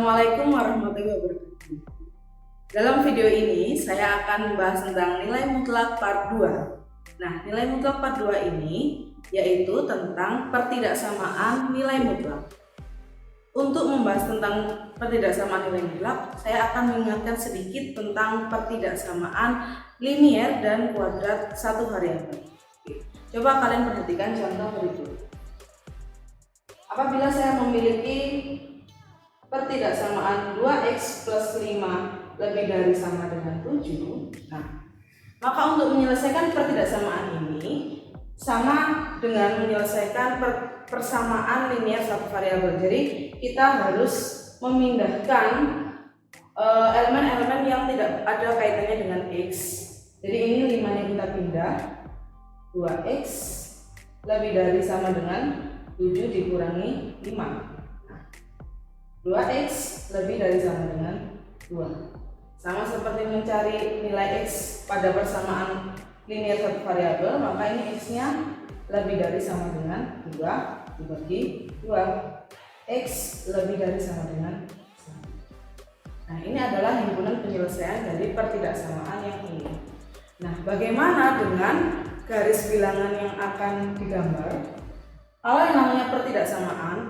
Assalamualaikum warahmatullahi wabarakatuh. Dalam video ini saya akan membahas tentang nilai mutlak part 2. Nah, nilai mutlak part 2 ini yaitu tentang pertidaksamaan nilai mutlak. Untuk membahas tentang pertidaksamaan nilai mutlak, saya akan mengingatkan sedikit tentang pertidaksamaan linier dan kuadrat satu variabel. Coba kalian perhatikan contoh berikut. Apabila saya memiliki pertidaksamaan 2x plus 5 lebih dari sama dengan 7, nah, maka untuk menyelesaikan pertidaksamaan ini sama dengan menyelesaikan persamaan linier satu variabel. Jadi kita harus memindahkan elemen-elemen yang tidak ada kaitannya dengan x. Jadi ini 5 nya kita pindah, 2x lebih dari sama dengan 7 dikurangi 5. 2x lebih dari sama dengan 2. Sama seperti mencari nilai x pada persamaan linier satu variabel, maka ini x nya lebih dari sama dengan 2 dibagi 2. X lebih dari sama dengan 1. Nah, ini adalah himpunan penyelesaian dari pertidaksamaan yang ini. Nah, bagaimana dengan garis bilangan yang akan digambar? Kalau yang namanya pertidaksamaan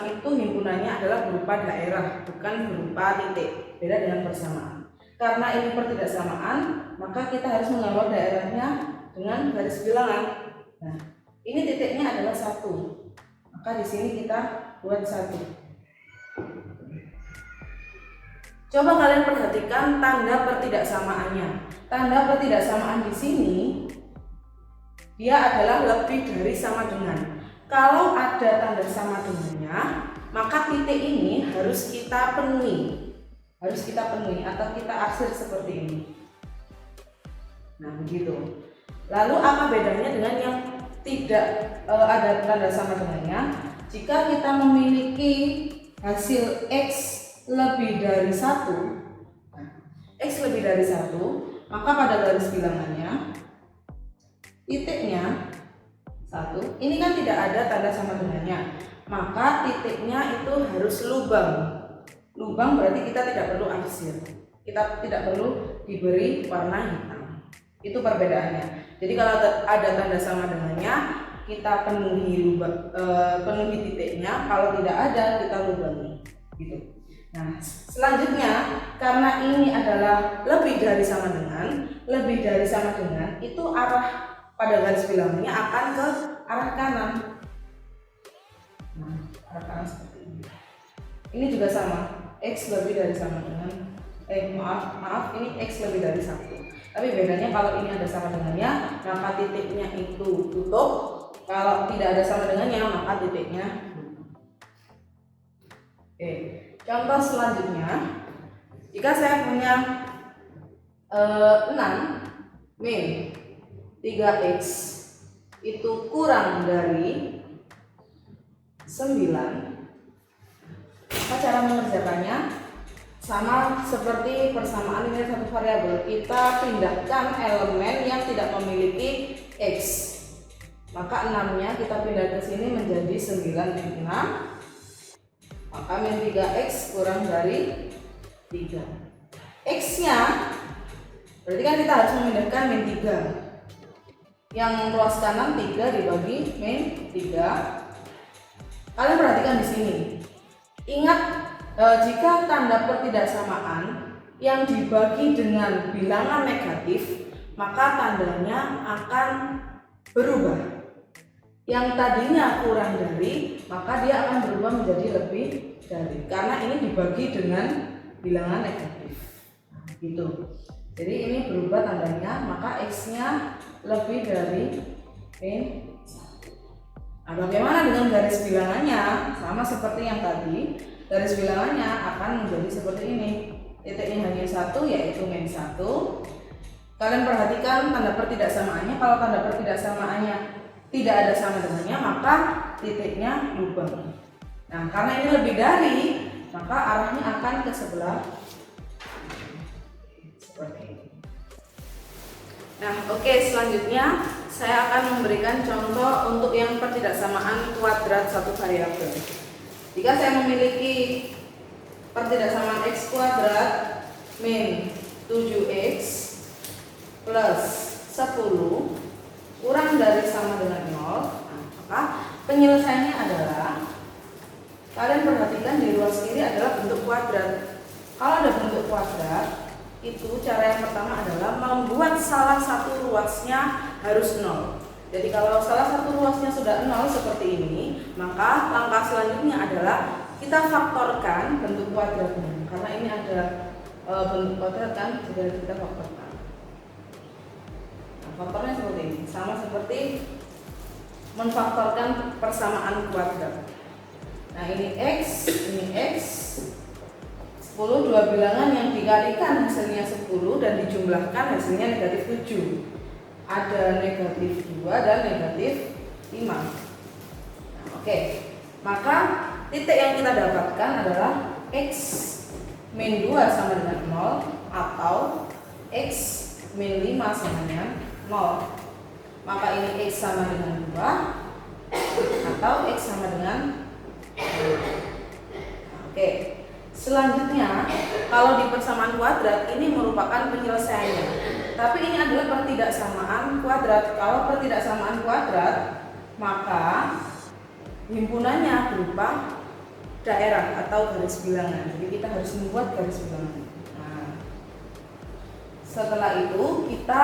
itu himpunannya adalah berupa daerah, bukan berupa titik. Beda dengan persamaan. Karena ini pertidaksamaan, maka kita harus menggambar daerahnya dengan garis bilangan. Nah, ini titiknya adalah 1. Maka di sini kita buat 1. Coba kalian perhatikan tanda pertidaksamaannya. Tanda pertidaksamaan di sini dia adalah lebih dari sama dengan. Kalau ada tanda sama dengannya, maka titik ini harus kita penuhi. Atau kita arsir seperti ini. Nah, begitu. Lalu apa bedanya dengan yang tidak ada tanda sama dengannya? Jika kita memiliki hasil x lebih dari 1, maka pada garis bilangannya titiknya 1, ini kan tidak ada tanda sama dengannya, maka titiknya itu harus lubang. Lubang berarti kita tidak perlu arsir, kita tidak perlu diberi warna hitam. Itu perbedaannya. Jadi kalau ada tanda sama dengannya, kita penuhi titiknya. Kalau tidak ada, kita lubangi. Gitu. Nah, selanjutnya karena ini adalah lebih dari sama dengan, itu arah pada garis bilangnya akan ke arah kanan. Nah, arah kanan seperti ini. Ini juga sama, x lebih dari sama dengan ini x lebih dari 1. Tapi bedanya kalau ini ada sama dengannya, maka titiknya itu tutup. Kalau tidak ada sama dengannya, maka titiknya tutup. Oke, contoh selanjutnya, jika saya punya 6 min 3x itu kurang dari 9, maka cara mengerjakannya sama seperti persamaan linier satu variabel. Kita pindahkan elemen yang tidak memiliki x. Maka 6 nya kita pindah ke sini menjadi 9 min 6. Maka min 3x kurang dari 3. X nya berarti kan kita harus memindahkan min 3. Yang ruas kanan 3 dibagi min 3. Kalian perhatikan di sini. Ingat, jika tanda pertidaksamaan yang dibagi dengan bilangan negatif, maka tandanya akan berubah. Yang tadinya kurang dari, maka dia akan berubah menjadi lebih dari. Karena ini dibagi dengan bilangan negatif. Nah, gitu. Jadi ini berubah tandanya, maka x-nya lebih dari min 1. Nah, bagaimana dengan garis bilangannya? Sama seperti yang tadi, garis bilangannya akan menjadi seperti ini. Titiknya hanya 1, yaitu min 1. Kalian perhatikan tanda pertidaksamaannya. Kalau tanda pertidaksamaannya tidak ada sama dengannya, maka titiknya lubang. Nah, karena ini lebih dari, maka arahnya akan ke sebelah seperti ini. Nah, oke, selanjutnya saya akan memberikan contoh untuk yang pertidaksamaan kuadrat satu variabel. Jika saya memiliki pertidaksamaan X kuadrat min 7X plus 10 kurang dari sama dengan 0. Nah, maka penyelesaiannya adalah, kalian perhatikan di ruas kiri adalah bentuk kuadrat. Kalau ada bentuk kuadrat, itu cara yang pertama adalah membuat salah satu ruasnya harus 0. Jadi kalau salah satu ruasnya sudah 0 seperti ini, maka langkah selanjutnya adalah kita faktorkan bentuk kuadratnya. Karena ini ada bentuk kuadrat kan, jadi kita faktorkan. Nah, faktornya seperti ini, sama seperti memfaktorkan persamaan kuadrat. Nah, ini X, ini X. 10 dua bilangan yang dikalikan hasilnya 10 dan dijumlahkan hasilnya negatif 7. Ada negatif 2 dan negatif 5. Nah, oke. Maka titik yang kita dapatkan adalah X min 2 sama dengan 0 atau X min 5 sama dengan 0. Maka ini X sama dengan 2 atau X sama dengan 0. Nah, oke. Selanjutnya, kalau di persamaan kuadrat ini merupakan penyelesaiannya. Tapi ini adalah pertidaksamaan kuadrat. Kalau pertidaksamaan kuadrat, maka himpunannya berupa daerah atau garis bilangan. Jadi kita harus membuat garis bilangan. Nah, setelah itu kita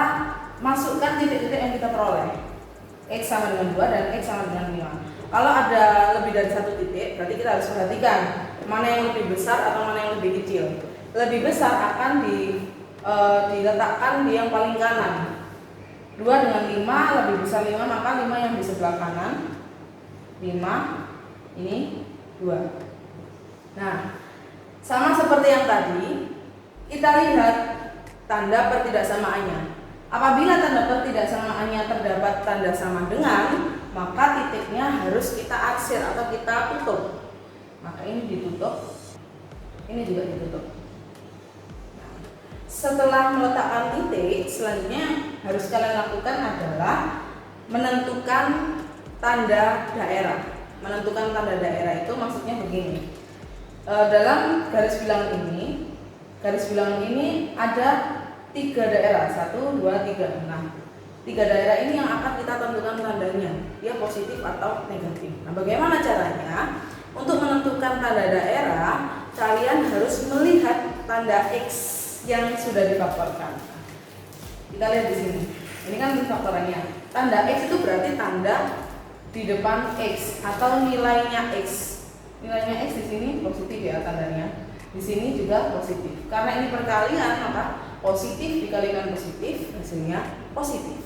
masukkan titik-titik yang kita peroleh. X sama dengan 2 dan X sama dengan 5. Kalau ada lebih dari satu titik, berarti kita harus perhatikan mana yang lebih besar atau mana yang lebih kecil. Lebih besar akan diletakkan di yang paling kanan. 2 dengan 5, lebih besar 5, maka 5 yang di sebelah kanan. 5, ini 2. Nah, sama seperti yang tadi, kita lihat tanda pertidaksamaannya. Apabila tanda pertidaksamaannya terdapat tanda sama dengan, maka titiknya harus kita arsir atau kita tutup. Maka ini ditutup, ini juga ditutup. Nah, setelah meletakkan titik, selanjutnya harus kalian lakukan adalah menentukan tanda daerah. Menentukan tanda daerah itu maksudnya begini. Dalam garis bilangan ini ada 3 daerah, 1, 2, 3. Nah, 3 daerah ini yang akan kita tentukan tandanya, dia positif atau negatif. Nah, bagaimana caranya? Untuk menentukan tanda daerah, kalian harus melihat tanda X yang sudah difaktorkan. Kita lihat di sini. Ini kan faktorannya. Tanda X itu berarti tanda di depan X atau nilainya X. Nilainya X di sini positif ya tandanya. Di sini juga positif. Karena ini perkalian, maka positif dikalikan positif, hasilnya positif.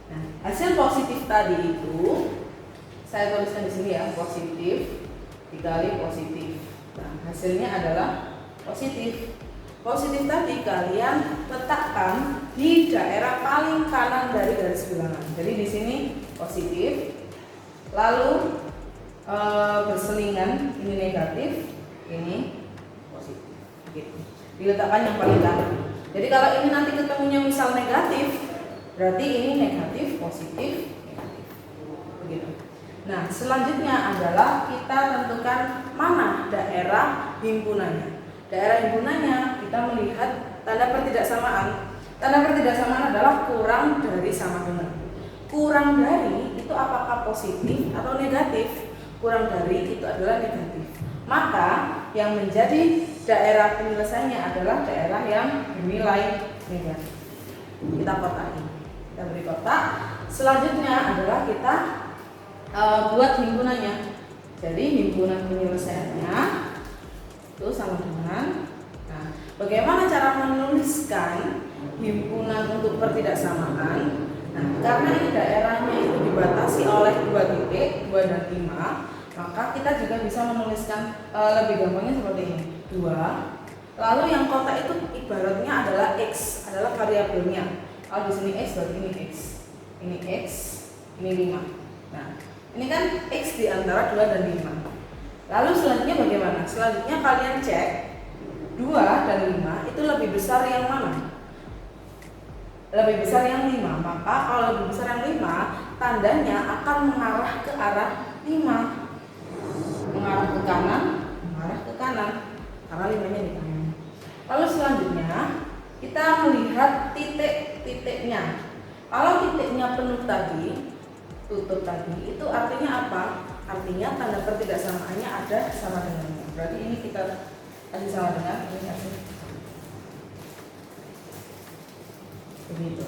Nah, hasil positif tadi itu saya tuliskan di sini ya, positif dikali positif. Nah, hasilnya adalah positif. Positif tadi kalian letakkan di daerah paling kanan dari garis bilangan. Jadi di sini positif, lalu berselingan ini negatif, ini positif. Gitu. Diletakkan yang paling kanan. Jadi kalau ini nanti ketemunya misal negatif, berarti ini negatif, positif, negatif. Begitu. Nah, selanjutnya adalah kita tentukan mana daerah himpunannya. Daerah himpunannya kita melihat tanda pertidaksamaan. Tanda pertidaksamaan adalah kurang dari sama dengan. Kurang dari itu apakah positif atau negatif? Kurang dari itu adalah negatif. Maka yang menjadi daerah penyelesaiannya adalah daerah yang bernilai negatif. Kita kotakin. Kita beri kotak. Selanjutnya adalah kita buat himpunannya. Jadi himpunan penyelesaiannya itu sama dengan. Nah, bagaimana cara menuliskan himpunan untuk pertidaksamaan? Nah, karena ini daerahnya itu dibatasi oleh 2 titik, 2 dan 5, maka kita juga bisa menuliskan lebih gampangnya seperti ini. 2. Lalu yang kotak itu ibaratnya adalah X, adalah variabelnya. Kalau di sini X berarti ini X. Ini X, ini 5. Nah, ini kan X di antara 2 dan 5. Lalu selanjutnya bagaimana? Selanjutnya kalian cek 2 dan 5 itu lebih besar yang mana? Lebih besar yang 5. Maka kalau lebih besar yang 5, tandanya akan mengarah ke arah 5. Mengarah ke kanan, mengarah ke kanan. karena 5-nya di kanan. Lalu selanjutnya kita melihat titik-titiknya. Kalau titiknya penuh tadi, tutup tadi, itu artinya apa? Artinya tanda ketidaksamaannya ada sama dengannya. Berarti ini kita kasih sama dengan, ini kasih begitu.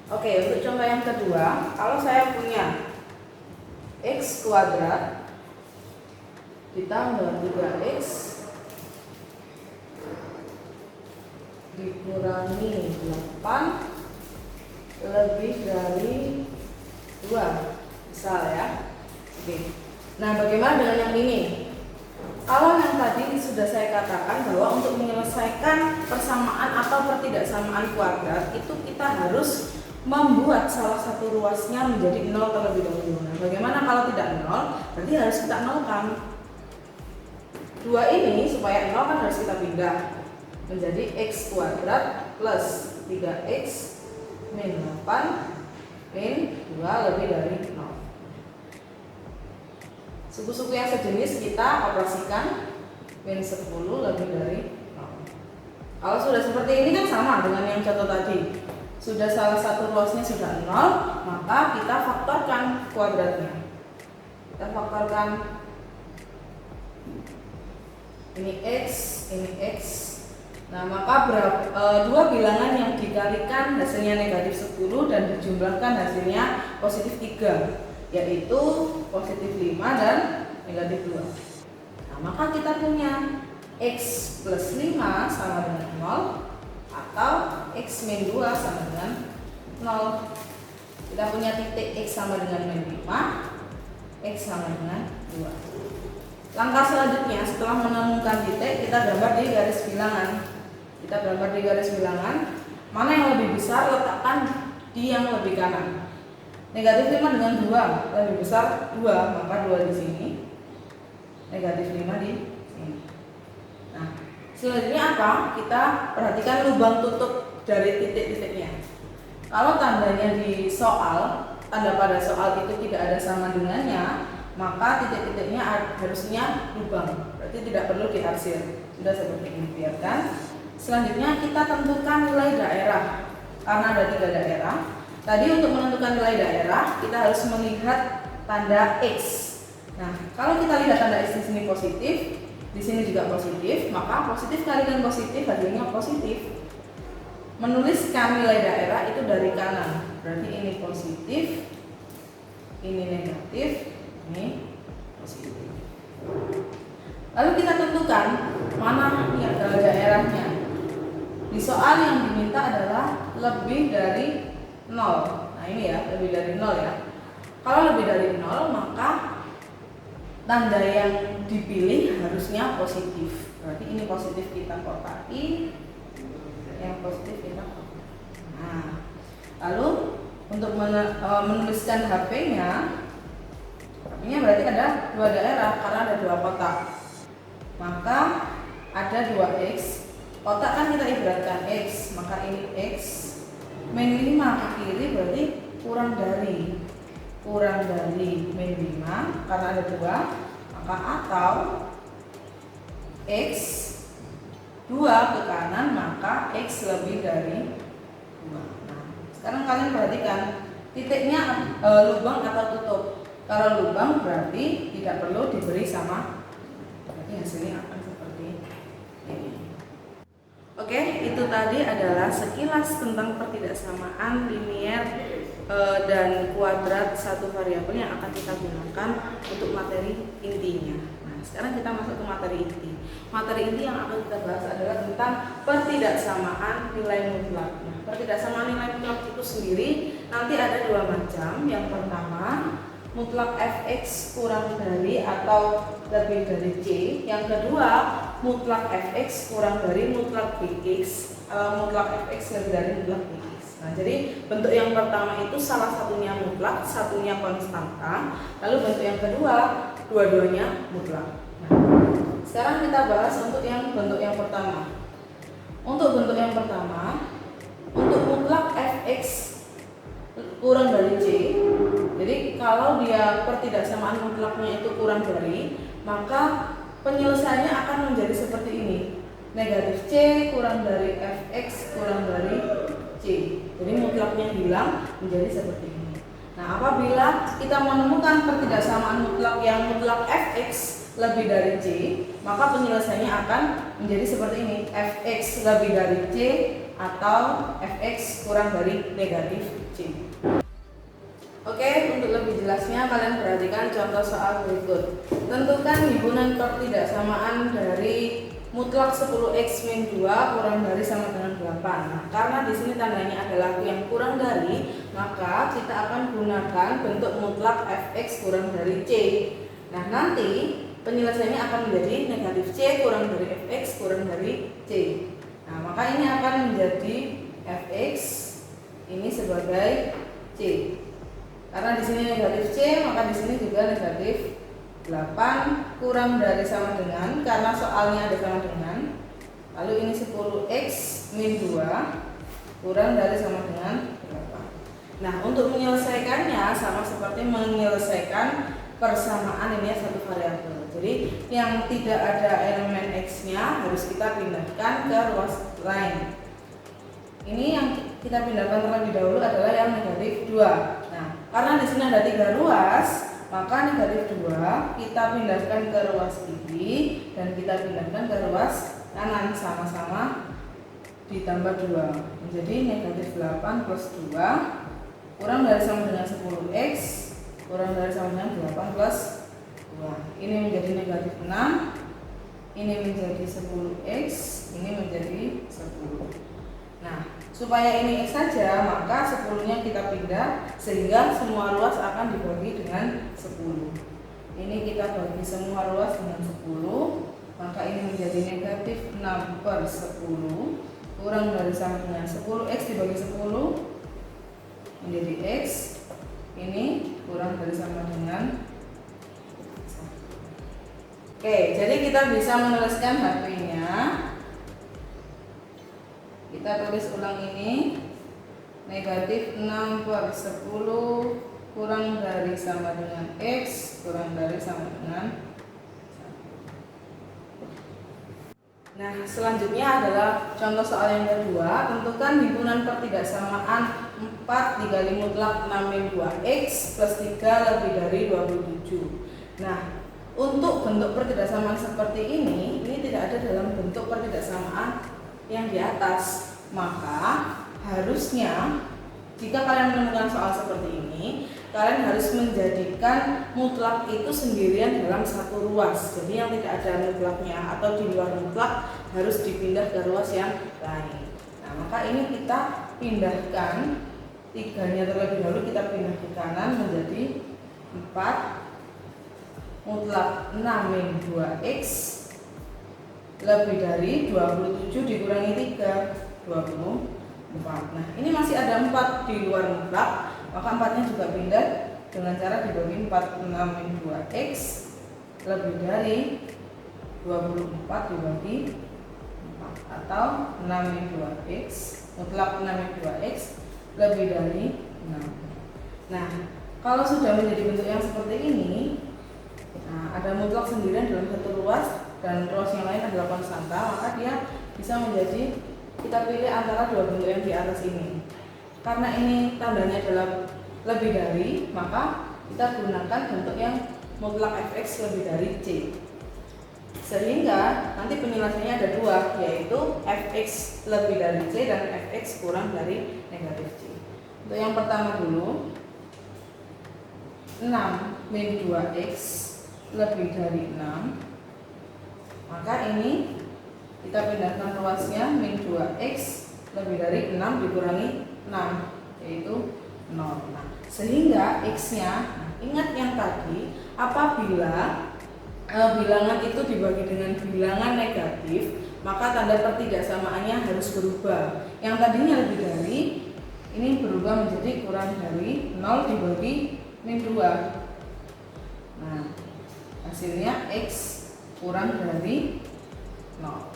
Oke, untuk contoh yang kedua, kalau saya punya x kuadrat ditambah 3x dikurangi 8 lebih dari 2, misal ya. Oke. Nah, bagaimana dengan yang ini? Kalau yang tadi sudah saya katakan bahwa untuk menyelesaikan persamaan atau pertidaksamaan kuadrat itu kita harus membuat salah satu ruasnya menjadi 0 terlebih dahulu. Nah, bagaimana kalau tidak 0? Berarti harus kita nolkan. 2 ini supaya 0 kan harus kita pindah menjadi x kuadrat plus 3x min 8 min 2 lebih dari 0. Suku-suku yang sejenis kita operasikan min 10 lebih dari 0. Kalau sudah seperti ini kan sama dengan yang contoh tadi. Sudah salah satu ruasnya sudah 0, maka kita faktorkan kuadratnya. Kita faktorkan ini x, ini x. Nah, maka dua bilangan yang dikalikan hasilnya negatif 10 dan dijumlahkan hasilnya positif 3, yaitu positif 5 dan negatif 2. Nah, maka kita punya x plus 5 sama dengan 0 atau x min 2 sama dengan 0. Kita punya titik x sama dengan min 5, x sama dengan 2. Langkah selanjutnya setelah menemukan titik, kita gambar di garis bilangan. Kita gambar di garis bilangan, mana yang lebih besar letakkan di yang lebih kanan. Negatif 5 dengan 2 lebih besar 2, maka 2 di sini. Negatif 5 di sini. Nah, selanjutnya apa? Kita perhatikan lubang tutup dari titik-titiknya. Kalau tandanya di soal, tanda pada soal itu tidak ada sama dengannya, maka titik-titiknya harusnya lubang. Berarti tidak perlu diarsir. Sudah seperti ini, biarkan. Selanjutnya kita tentukan nilai daerah. Karena ada 3 daerah. Tadi untuk menentukan nilai daerah, kita harus melihat tanda X. Nah, kalau kita lihat tanda X di sini positif, di sini juga positif, maka positif kalikan positif hasilnya positif. Menuliskan nilai daerah itu dari kanan. Berarti ini positif, ini negatif, ini positif. Lalu kita tentukan mana yang adalah daerahnya. Di soal yang diminta adalah lebih dari 0. Nah, ini ya, lebih dari 0 ya. Kalau lebih dari 0, maka tanda yang dipilih harusnya positif. Berarti ini positif kita kotaki, yang positif kita kotaki. Nah, lalu untuk menuliskan HP-nya berarti ada 2 daerah karena ada 2 kotak. Maka ada 2x. Kotak kan kita ibaratkan x, maka ini x min 5 ke kiri berarti kurang dari min 5 karena ada 2, maka atau x 2 ke kanan maka x lebih dari 2. Nah, sekarang kalian perhatikan titiknya lubang atau tutup. Kalau lubang berarti tidak perlu diberi sama, berarti hasilnya akan seperti ini. Oke, itu tadi adalah sekilas tentang pertidaksamaan linier dan kuadrat satu variabel yang akan kita gunakan untuk materi intinya. Nah, sekarang kita masuk ke materi inti. Materi inti yang akan kita bahas adalah tentang pertidaksamaan nilai mutlak. Nah, pertidaksamaan nilai mutlak itu sendiri nanti ada 2 macam. Yang pertama, mutlak fx kurang dari atau lebih dari c. Yang kedua, mutlak fx kurang dari mutlak bx atau mutlak fx lebih dari mutlak bx. Nah, jadi bentuk yang pertama itu salah satunya mutlak, satunya konstanta. Lalu bentuk yang kedua, dua-duanya mutlak. Nah, sekarang kita bahas untuk yang bentuk yang pertama. Untuk bentuk yang pertama, untuk mutlak fx kurang dari c. Jadi kalau dia pertidaksamaan mutlaknya itu kurang dari, maka penyelesaiannya akan menjadi seperti ini. Negatif C kurang dari fx kurang dari C. Jadi mutlaknya hilang menjadi seperti ini. Nah, apabila kita menemukan pertidaksamaan mutlak yang mutlak fx lebih dari C, maka penyelesaiannya akan menjadi seperti ini. Fx lebih dari C atau fx kurang dari negatif C. Oke, untuk lebih jelasnya kalian perhatikan contoh soal berikut. Tentukan himpunan pertidaksamaan dari mutlak 10x min 2 kurang dari sama dengan 8. Nah, karena di sini tandanya adalah yang kurang dari, maka kita akan gunakan bentuk mutlak fx kurang dari C. Nah, nanti penyelesaiannya akan menjadi negatif C kurang dari fx kurang dari C. Nah, maka ini akan menjadi fx ini sebagai C. Karena di sini negatif C, maka di sini juga negatif 8 kurang dari sama dengan, karena soalnya ada sama dengan. Lalu ini 10x min 2 kurang dari sama dengan 8. Nah, untuk menyelesaikannya sama seperti menyelesaikan persamaan ini satu variabel. Jadi yang tidak ada elemen x-nya harus kita pindahkan ke ruas lain. Ini yang kita pindahkan terlebih dahulu adalah yang negatif 2. Nah, karena di sini ada 3 ruas, maka negatif 2 kita pindahkan ke ruas kiri dan kita pindahkan ke ruas kanan, sama-sama ditambah 2 menjadi negatif 8 plus 2 kurang dari sama dengan 10x kurang dari sama dengan 8 plus 2. Ini menjadi negatif 6, ini menjadi 10x, ini menjadi 10. Nah, supaya ini x saja, maka 10-nya kita pindah sehingga semua ruas akan dibagi dengan 10. Ini kita bagi semua ruas dengan 10, maka ini menjadi negatif 6 per 10 kurang dari sama dengan 10x dibagi 10 menjadi x. Ini kurang dari sama dengan 1. Oke, jadi kita bisa menuliskan HP-nya. Kita tulis ulang ini, negatif 6 per 10 kurang dari sama dengan x kurang dari sama dengan 1. Nah, selanjutnya adalah contoh soal yang kedua. Tentukan himpunan pertidaksamaan 4 dikali mutlak 6 min 2x plus 3 lebih dari 27. Nah, untuk bentuk pertidaksamaan seperti ini tidak ada dalam bentuk pertidaksamaan yang di atas, maka harusnya jika kalian menemukan soal seperti ini, kalian harus menjadikan mutlak itu sendirian dalam satu ruas. Jadi yang tidak ada mutlaknya atau di luar mutlak harus dipindah ke ruas yang lain. Nah, maka ini kita pindahkan 3-nya terlebih dahulu, kita pindah ke kanan menjadi 4 mutlak 6 min 2x lebih dari 27 dikurangi 3, 24. Nah, ini masih ada 4 di luar mutlak, maka 4-nya juga pindah dengan cara dibagi 4, 6 min 2x lebih dari 24 dibagi 4, atau 6 min 2x mutlak 6 min 2x lebih dari 6. Nah, kalau sudah menjadi bentuk yang seperti ini, nah, ada mutlak sendirian dalam satu ruas dan ruas yang lain adalah konstanta, maka dia bisa menjadi, kita pilih antara dua bentuk yang di atas ini. Karena ini tandanya adalah lebih dari, maka kita gunakan bentuk yang mutlak fx lebih dari c. Sehingga nanti penyelesaiannya ada dua, yaitu fx lebih dari c dan fx kurang dari negatif c. Untuk yang pertama dulu, 6 min 2x lebih dari 6, maka ini kita pindahkan ruasnya, min 2x lebih dari 6 dikurangi 6, yaitu 0. Nah, sehingga x-nya, nah, ingat yang tadi, apabila bilangan itu dibagi dengan bilangan negatif, maka tanda pertidaksamaannya harus berubah. Yang tadinya lebih dari, ini berubah menjadi kurang dari 0 dibagi min 2. Nah, hasilnya x kurang dari 0.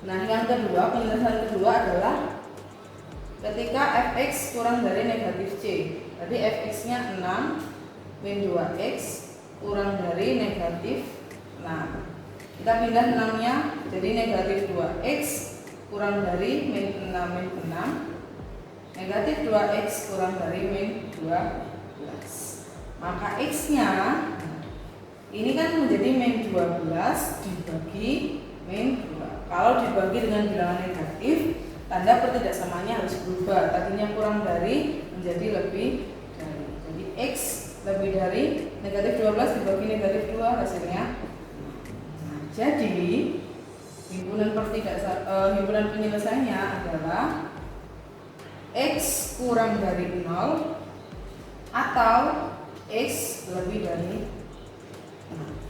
Nah, yang kedua, penyelesaian kedua adalah ketika fx kurang dari negatif c. Jadi fx-nya 6 min 2x kurang dari negatif Nah, kita pindah 6-nya jadi negatif 2x kurang dari min 6 min 6, negatif 2x kurang dari min 12. Maka x-nya ini kan menjadi min 12 dibagi min 2. Kalau dibagi dengan bilangan negatif, tanda pertidaksamanya harus berubah. Tadinya kurang dari menjadi lebih dari. Jadi x lebih dari negatif 12 dibagi negatif 2 hasilnya. Nah, jadi himpunan penyelesaiannya adalah x kurang dari 0 atau x lebih dari 0.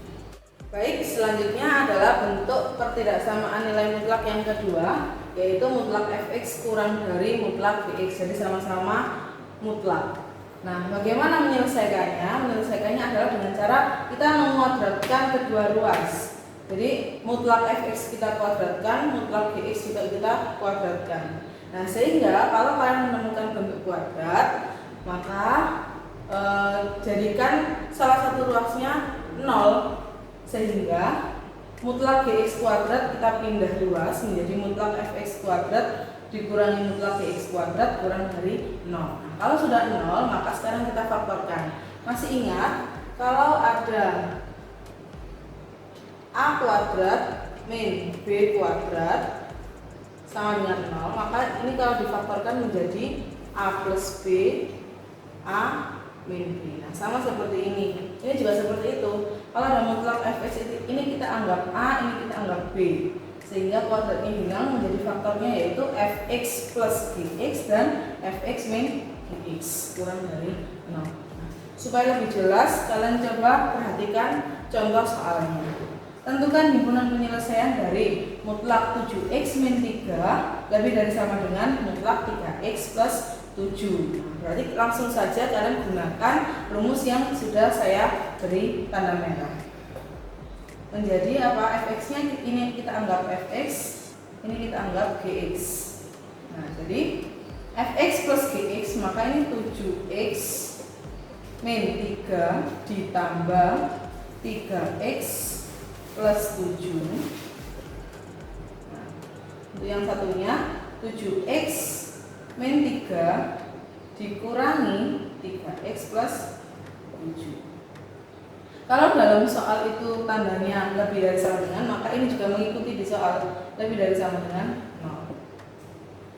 Baik, selanjutnya adalah bentuk pertidaksamaan nilai mutlak yang kedua, yaitu mutlak fx kurang dari mutlak bx. Jadi sama-sama mutlak. Nah, bagaimana menyelesaikannya? Menyelesaikannya adalah dengan cara kita menguadratkan kedua ruas. Jadi mutlak fx kita kuadratkan, mutlak bx juga kita kuadratkan. Nah, sehingga kalau kalian menemukan bentuk kuadrat, maka jadikan salah satu ruasnya 0, sehingga mutlak gx kuadrat kita pindah ruas menjadi mutlak fx kuadrat dikurangi mutlak gx kuadrat kurang dari 0. Nah, kalau sudah 0, maka sekarang kita faktorkan. Masih ingat kalau ada a kuadrat min b kuadrat sama dengan 0, maka ini kalau difaktorkan menjadi a plus b a min b. Nah, sama seperti ini. Ini juga seperti itu. Kalau ada mutlak fx ini kita anggap a, ini kita anggap b, sehingga kuadratnya hilang, menjadi faktornya yaitu fx plus gx dan fx min gx kurang dari 0. Nah, supaya lebih jelas, kalian coba perhatikan contoh soalnya. Tentukan himpunan penyelesaian dari mutlak 7x min 3 lebih dari sama dengan mutlak 3x plus 7. Nah, berarti langsung saja kalian gunakan rumus yang sudah saya beri tanda merah. Menjadi apa? fx-nya ini kita anggap fx, ini kita anggap gx. Nah, jadi fx plus gx, maka ini 7x min 3 ditambah 3x plus 7. Nah, untuk yang satunya 7x min 3 dikurangi 3x plus 7. Kalau dalam soal itu tandanya lebih dari sama dengan, maka ini juga mengikuti di soal lebih dari sama dengan 0.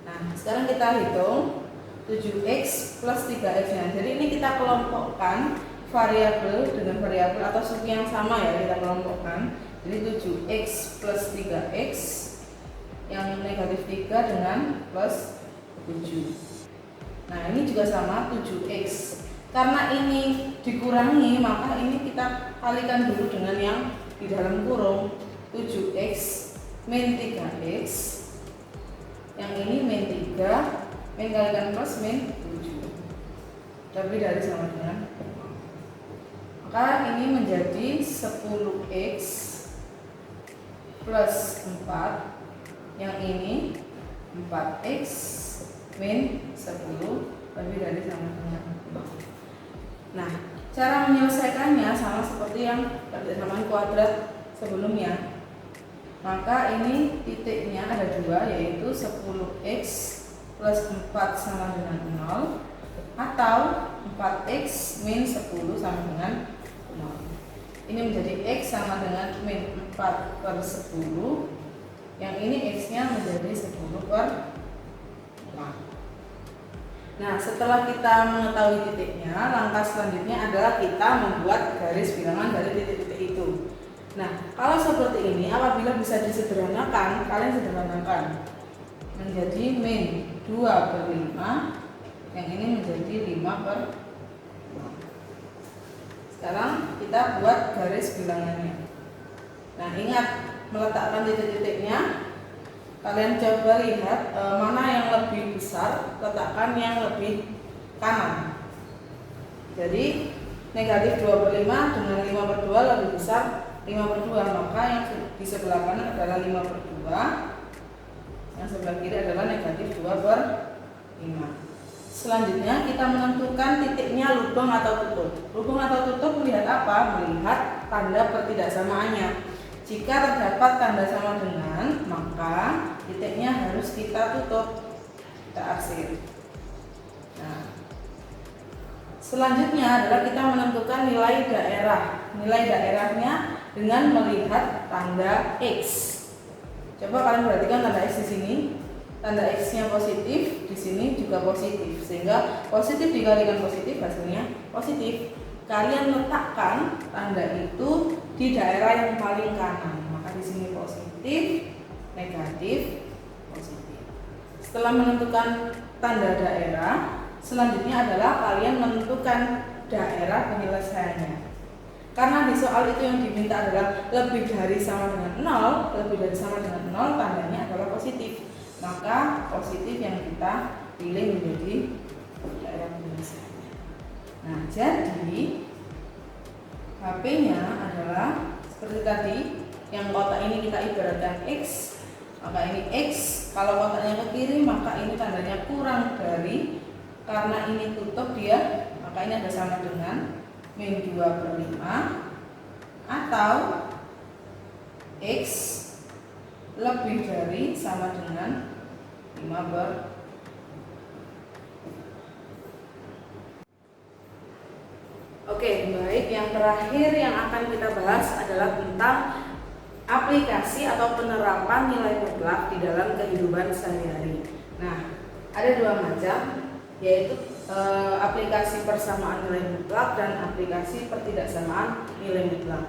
Nah, sekarang kita hitung 7x plus 3x nya. Jadi ini kita kelompokkan variabel dengan variabel atau suku yang sama ya, kita kelompokkan. Jadi 7x plus 3x yang negatif 3 dengan plus 7. Nah, ini juga sama 7x. Karena ini dikurangi, maka ini kita kalikan dulu dengan yang di dalam kurung 7x min 3x. Yang ini min 3, min kalikan plus min 7 lebih dari sama dengan, maka ini menjadi 10x plus 4. Yang ini 4x min 10 lebih dari sama dengan 0. Nah, cara menyelesaikannya sama seperti yang persamaan kuadrat sebelumnya. Maka ini titiknya ada dua, yaitu 10x plus 4 sama dengan 0 atau 4x min 10 sama dengan 0. Ini menjadi x sama dengan min 4 per 10. Yang ini x-nya menjadi 10 per 4. Nah, setelah kita mengetahui titiknya, langkah selanjutnya adalah kita membuat garis bilangan dari titik-titik itu. Nah, kalau seperti ini, apabila bisa disederhanakan, kalian sederhanakan menjadi min 2 per 5, yang ini menjadi 5 per 5. Sekarang kita buat garis bilangannya. Nah, ingat meletakkan titik-titiknya. Kalian coba lihat mana yang lebih besar, letakkan yang lebih kanan. Jadi negatif 2 per 5 dengan 5 per 2 lebih besar 5 per 2, maka yang di sebelah kanan adalah 5 per 2, yang sebelah kiri adalah negatif 2 per 5. Selanjutnya kita menentukan titiknya lubang atau tutup. Lubang atau tutup melihat apa? Melihat tanda pertidaksamaannya. Jika terdapat tanda sama dengan, maka titiknya harus kita tutup, kita arsir. Nah, selanjutnya adalah kita menentukan nilai daerah. Nilai daerahnya dengan melihat tanda X. Coba kalian perhatikan tanda X di sini. Tanda X-nya positif, di sini juga positif. Sehingga positif dikalikan positif hasilnya positif. Kalian letakkan tanda itu di daerah yang paling kanan. Maka di sini positif, negatif, positif. Setelah menentukan tanda daerah, selanjutnya adalah kalian menentukan daerah penyelesaiannya. Karena di soal itu yang diminta adalah lebih dari sama dengan 0, lebih dari sama dengan 0 tandanya adalah positif. Maka positif yang kita pilih menjadi daerah penyelesaian. Nah, jadi HP-nya adalah seperti tadi, yang kotak ini kita ibaratkan X, maka ini X. Kalau kotaknya ke kiri, maka ini tandanya kurang dari, karena ini tutup dia, maka ini ada sama dengan min 2/5, atau X lebih dari sama dengan 5/. Oke, baik. Yang terakhir yang akan kita bahas adalah tentang aplikasi atau penerapan nilai mutlak di dalam kehidupan sehari-hari. Nah, ada dua macam, yaitu aplikasi persamaan nilai mutlak dan aplikasi pertidaksamaan nilai mutlak.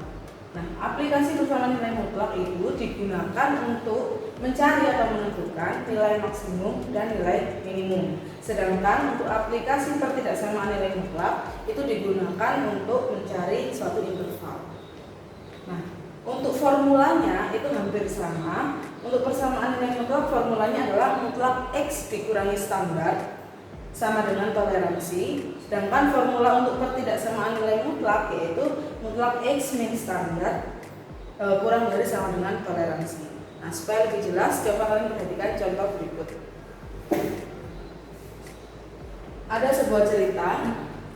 Nah, aplikasi persamaan nilai mutlak itu digunakan untuk mencari atau menentukan nilai maksimum dan nilai minimum. Sedangkan untuk aplikasi pertidaksamaan nilai mutlak itu digunakan untuk mencari suatu interval. Nah, untuk formulanya itu hampir sama. Untuk persamaan nilai mutlak formulanya adalah mutlak X dikurangi standar sama dengan toleransi. Sedangkan formula untuk pertidaksamaan nilai mutlak yaitu mutlak X min standar kurang dari sama dengan toleransi. Nah, supaya lebih jelas, coba kalian perhatikan contoh berikut. Ada sebuah cerita.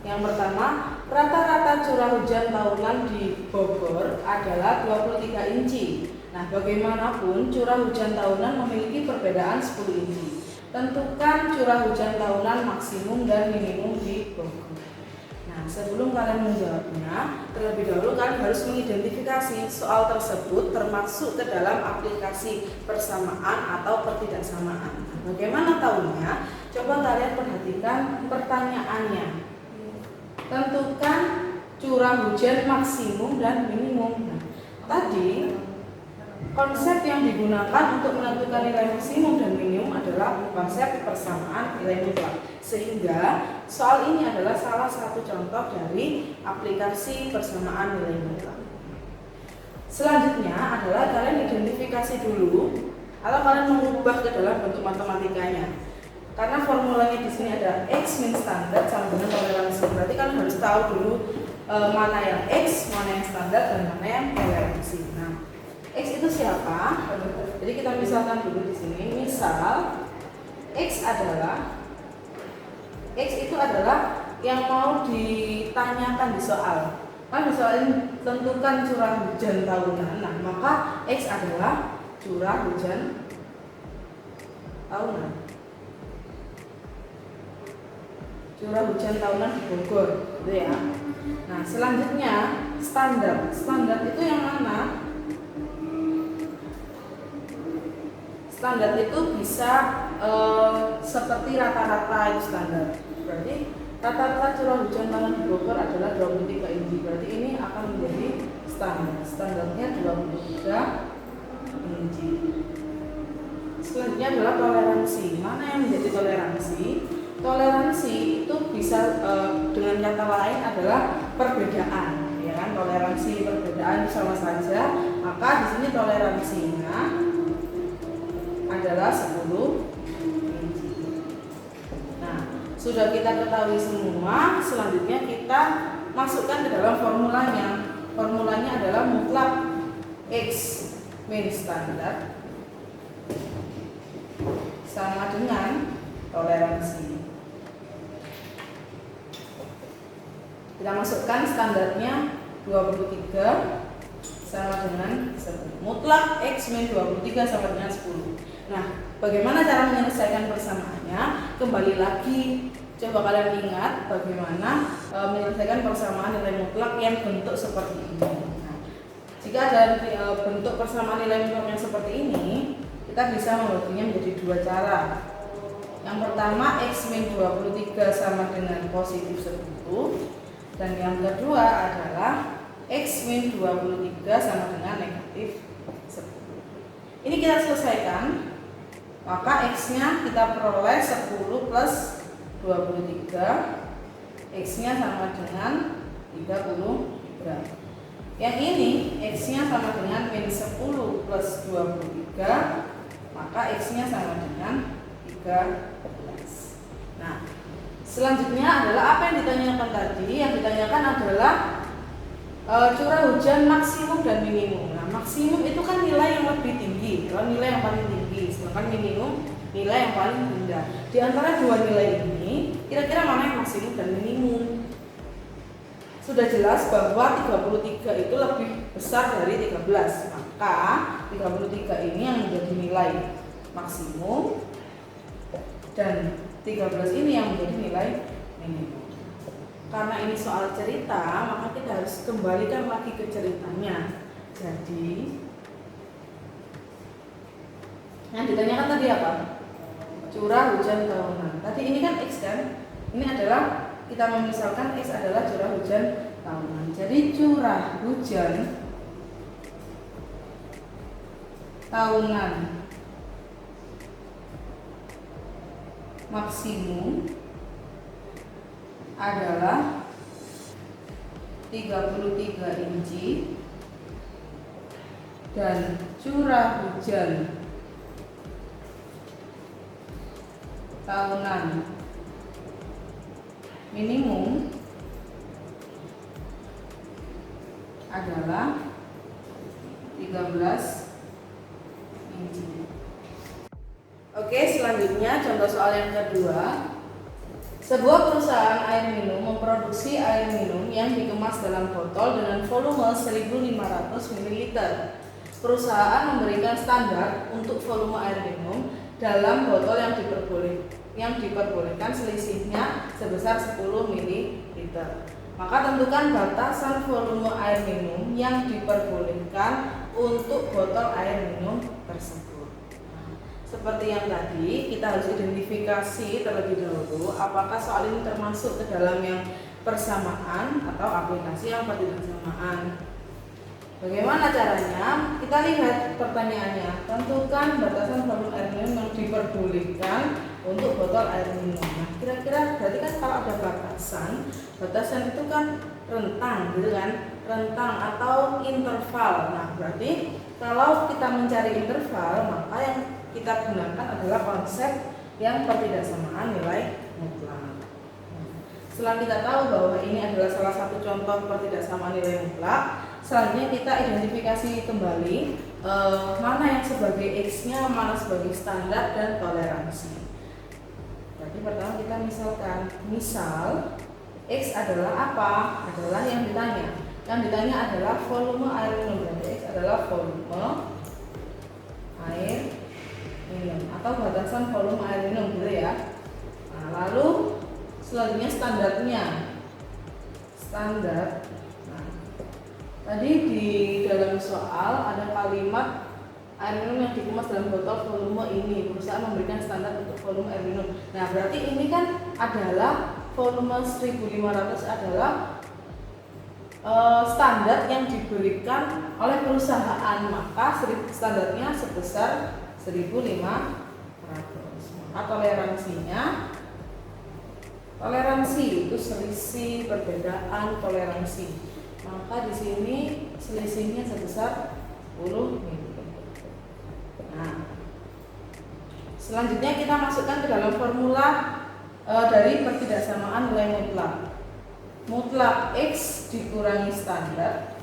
Yang pertama, rata-rata curah hujan tahunan di Bogor adalah 23 inci. Nah, bagaimanapun curah hujan tahunan memiliki perbedaan 10 inci. Tentukan curah hujan tahunan maksimum dan minimum di Bogor. Nah, sebelum kalian menjawabnya, terlebih dahulu kalian harus mengidentifikasi soal tersebut termasuk ke dalam aplikasi persamaan atau pertidaksamaan. Nah, bagaimana tahunya? Coba kalian perhatikan pertanyaannya. Tentukan curah hujan maksimum dan minimum. Nah, tadi konsep yang digunakan untuk menentukan nilai maksimum dan minimum adalah konsep persamaan nilai mutlak. Sehingga soal ini adalah salah satu contoh dari aplikasi persamaan nilai mutlak. Selanjutnya adalah kalian identifikasi dulu atau kalian mengubah ke dalam bentuk matematikanya. Karena formulanya di sini ada X min standar sama dengan toleransi. Berarti kalian harus tahu dulu mana yang X, mana yang standar, dan mana yang toleransi. Nah, X itu siapa? Jadi kita misalkan dulu di sini. Misal X itu adalah yang mau ditanyakan di soal. Kan di soal ini tentukan curah hujan tahunan. Nah, maka X adalah curah hujan tahunan. Curah hujan tahunan di Bogor, gitu ya. Nah, selanjutnya standar. Standar itu yang mana? Standar itu bisa seperti rata-rata itu standar. Berarti rata-rata curah hujan tahunan di Bogor adalah 23 inci. Berarti ini akan menjadi standar. Standarnya 23 inci. Selanjutnya adalah toleransi. Mana yang menjadi toleransi? Toleransi itu bisa dengan kata lain adalah perbedaan, ya kan? Toleransi perbedaan sama saja. Maka di sini toleransinya adalah 10 inci. Nah, sudah kita ketahui semua. Selanjutnya kita masukkan ke dalam formulanya. Formulanya adalah mutlak X min standar sama dengan toleransi. Kita masukkan standarnya 23 sama dengan 10. Mutlak X min 23 sama dengan 10. Nah, bagaimana cara menyelesaikan persamaannya? Kembali lagi, coba kalian ingat bagaimana menyelesaikan persamaan nilai mutlak yang bentuk seperti ini. Nah, jika ada bentuk persamaan nilai mutlak yang seperti ini, kita bisa membaginya menjadi dua cara. Yang pertama, X min 23 sama dengan positif 10. Dan yang kedua adalah X min 23 sama dengan negatif 10. Ini kita selesaikan. Maka X-nya kita peroleh 10 plus 23. X-nya sama dengan 33. Yang ini X-nya sama dengan min 10 plus 23. Maka X-nya sama dengan 13. Nah, selanjutnya adalah apa yang ditanyakan tadi. Yang ditanyakan adalah curah hujan maksimum dan minimum. Nah, maksimum itu kan nilai yang lebih tinggi, kalau nilai yang paling tinggi, sedangkan minimum nilai yang paling rendah. Di antara dua nilai ini, kira-kira mana yang maksimum dan minimum? Sudah jelas bahwa 33 itu lebih besar dari 13. Maka 33 ini yang menjadi nilai maksimum dan 13 ini yang menjadi nilai minimum. Karena ini soal cerita, maka kita harus kembalikan lagi ke ceritanya. Jadi, yang ditanyakan tadi apa? Curah hujan tahunan. Tadi ini kan X kan? Ini adalah, kita memisalkan X adalah curah hujan tahunan. Jadi curah hujan tahunan maksimum adalah 33 inci dan curah hujan tahunan minimum adalah 13 inci. Oke, selanjutnya contoh soal yang kedua. Sebuah perusahaan air minum memproduksi air minum yang dikemas dalam botol dengan volume 1.500 ml. Perusahaan memberikan standar untuk volume air minum dalam botol yang diperbolehkan selisihnya sebesar 10 ml. Maka tentukan batasan volume air minum yang diperbolehkan untuk botol air minum tersebut. Seperti yang tadi, kita harus identifikasi terlebih dahulu apakah soal ini termasuk ke dalam yang persamaan atau aplikasi yang pertidaksamaan. Bagaimana caranya? Kita lihat pertanyaannya. Tentukan batasan volume air minum yang diperbolehkan untuk botol air minum. Nah, kira-kira berarti kan kalau ada batasan itu kan rentang, gitu kan? Rentang atau interval. Nah, berarti kalau kita mencari interval, maka yang kita gunakan adalah konsep yang pertidaksamaan nilai mutlak. Setelah kita tahu bahwa ini adalah salah satu contoh pertidaksamaan nilai mutlak, selanjutnya kita identifikasi kembali mana yang sebagai X-nya, mana sebagai standar dan toleransi. Jadi pertama kita misalkan, misal X adalah apa? Adalah yang ditanya. Yang ditanya adalah volume air minum. Jadi X adalah volume air minum atau batasan volume air minum, gitu ya. Nah, lalu selanjutnya standarnya. Standar. Nah, tadi di dalam soal ada kalimat air minum yang dikemas dalam botol volume ini. Perusahaan memberikan standar untuk volume air minum. Nah, berarti ini kan adalah volume 1.500 adalah standar yang diberikan oleh perusahaan, maka standarnya sebesar 1.500. Maka toleransi itu selisih perbedaan toleransi. Maka di sini selisihnya sebesar 10 ml. Nah, selanjutnya kita masukkan ke dalam formula dari pertidaksamaan nilai mutlak. Mutlak X dikurangi standar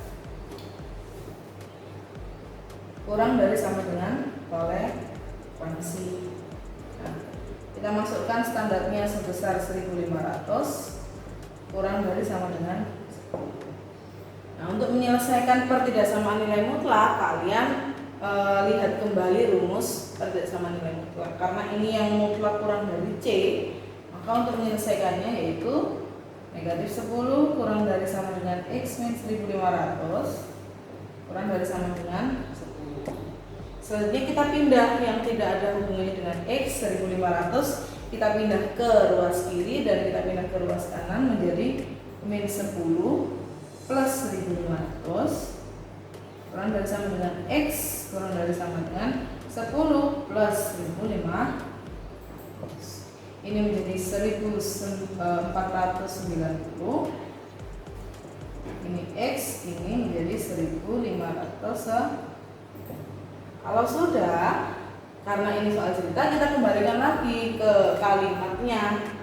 kurang dari sama dengan toleransi. Nah, kita masukkan standarnya sebesar 1.500 kurang dari sama dengan 10. Nah, untuk menyelesaikan pertidaksamaan nilai mutlak, kalian lihat kembali rumus pertidaksamaan nilai mutlak. Karena ini yang mutlak kurang dari C, maka untuk menyelesaikannya yaitu negatif 10 kurang dari sama dengan X min 1500 kurang dari sama dengan 10. Selanjutnya kita pindah yang tidak ada hubungannya dengan X 1500, kita pindah ke ruas kiri dan kita pindah ke ruas kanan menjadi min 10 plus 1500 kurang dari sama dengan X kurang dari sama dengan 10 plus 1500. Ini menjadi 1490. Ini X, ini menjadi 1500. Kalau sudah, karena ini soal cerita, kita kembalikan lagi ke kalimatnya.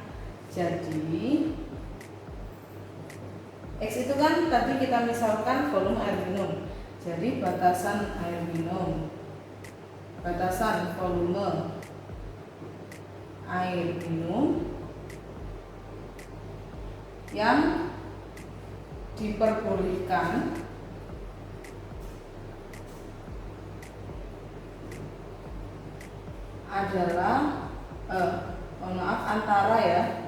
Jadi X itu kan tadi kita misalkan volume air minum. Jadi batasan air minum, batasan volume air minum yang diperbolehkan adalah antara ya,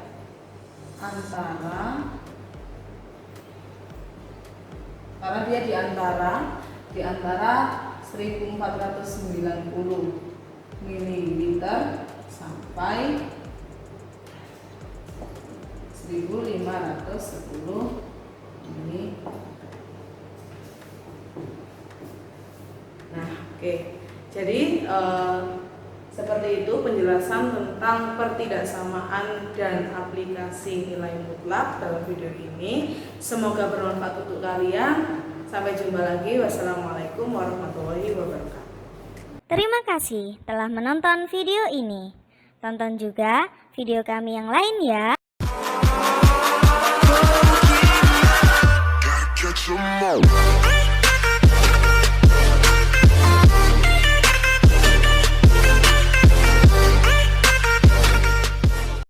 karena dia di antara 1490 ml sampai 1510 ml. Nah, oke. Jadi seperti itu penjelasan tentang pertidaksamaan dan aplikasi nilai mutlak dalam video ini. Semoga bermanfaat untuk kalian. Sampai jumpa lagi. Wassalamualaikum warahmatullahi wabarakatuh. Terima kasih telah menonton video ini. Tonton juga video kami yang lain ya.